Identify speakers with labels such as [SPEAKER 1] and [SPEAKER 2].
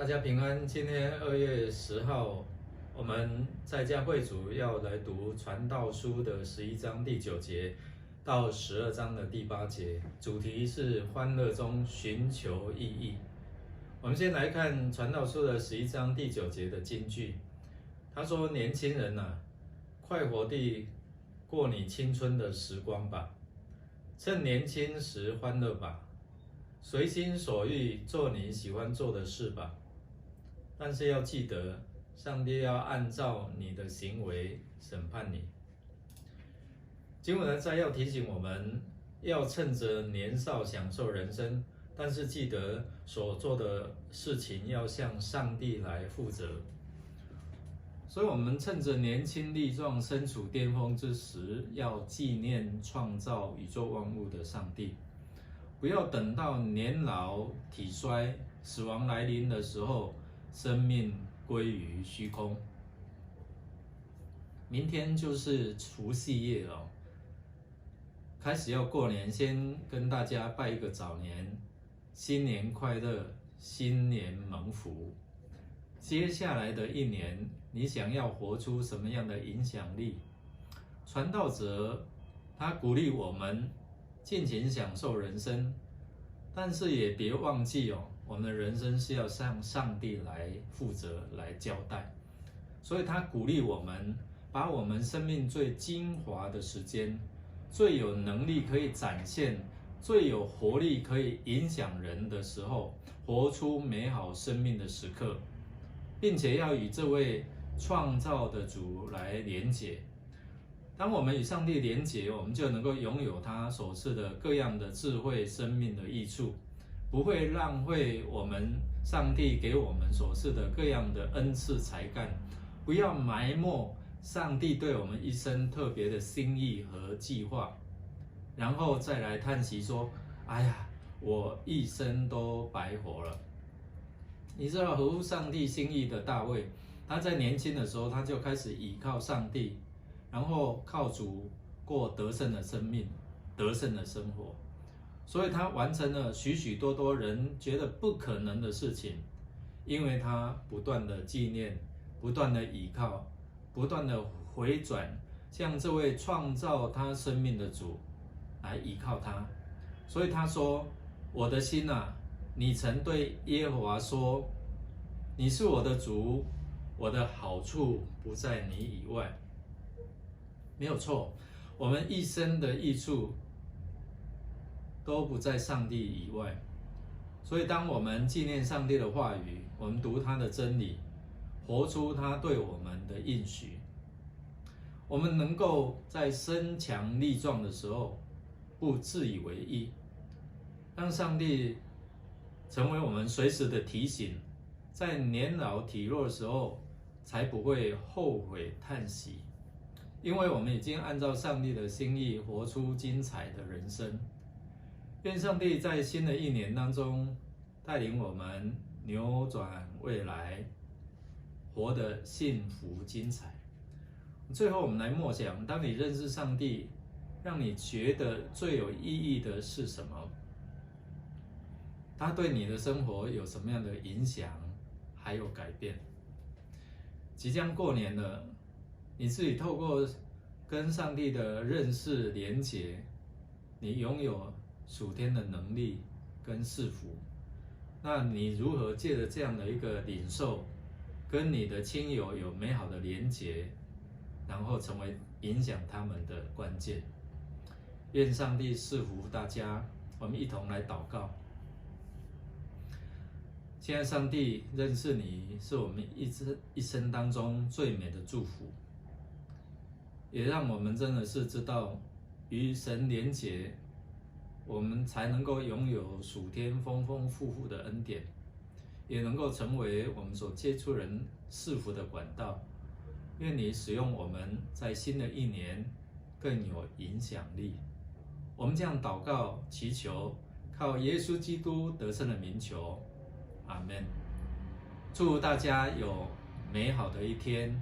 [SPEAKER 1] 大家平安。今天2月10号，我们在家会主要来读传道书的11章第9节到12章的第8节，主题是欢乐中寻求意义。我们先来看传道书的11章第9节的金句，他说：年轻人啊，快活地过你青春的时光吧，趁年轻时欢乐吧，随心所欲做你喜欢做的事吧。但是要记得，上帝要按照你的行为审判你。经文的摘要提醒我们，要趁着年少享受人生，但是记得所做的事情要向上帝来负责。所以我们趁着年轻力壮、身处巅峰之时，要纪念创造宇宙万物的上帝，不要等到年老体衰、死亡来临的时候，生命归于虚空。明天就是除夕夜了，开始要过年，先跟大家拜一个早年，新年快乐，新年蒙福。接下来的一年，你想要活出什么样的影响力？传道者他鼓励我们尽情享受人生，但是也别忘记我们的人生是要向上帝来负责、来交代。所以他鼓励我们把我们生命最精华的时间、最有能力可以展现、最有活力可以影响人的时候，活出美好生命的时刻，并且要与这位创造的主来连结。当我们与上帝连结，我们就能够拥有他所赐的各样的智慧、生命的益处，不会浪费我们上帝给我们所赐的各样的恩赐才干，不要埋没上帝对我们一生特别的心意和计划，然后再来叹息说：哎呀，我一生都白活了。你知道合乎上帝心意的大卫，他在年轻的时候他就开始倚靠上帝，然后靠主过得胜的生命、得胜的生活，所以他完成了许许多多人觉得不可能的事情，因为他不断的纪念、不断的倚靠、不断的回转，向这位创造他生命的主来倚靠他。所以他说：我的心啊，你曾对耶和华说，你是我的主，我的好处不在你以外。没有错，我们一生的益处都不在上帝以外。所以当我们纪念上帝的话语，我们读他的真理，活出他对我们的应许，我们能够在身强力壮的时候不自以为意，让上帝成为我们随时的提醒，在年老体弱的时候才不会后悔叹息，因为我们已经按照上帝的心意活出精彩的人生。愿上帝在新的一年当中带领我们扭转未来，活得幸福精彩。最后我们来默想，当你认识上帝，让你觉得最有意义的是什么？他对你的生活有什么样的影响还有改变？即将过年了，你自己透过跟上帝的认识连结，你拥有属天的能力跟赐福，那你如何借着这样的一个领受，跟你的亲友有美好的连结，然后成为影响他们的关键？愿上帝赐福大家，我们一同来祷告。亲爱的上帝，认识你是我们一生当中最美的祝福，也让我们真的是知道与神连结，我们才能够拥有属天丰丰富富的恩典，也能够成为我们所接触人赐福的管道。愿你使用我们在新的一年更有影响力。我们这样祷告祈求，靠耶稣基督得胜的名求，阿们。祝大家有美好的一天。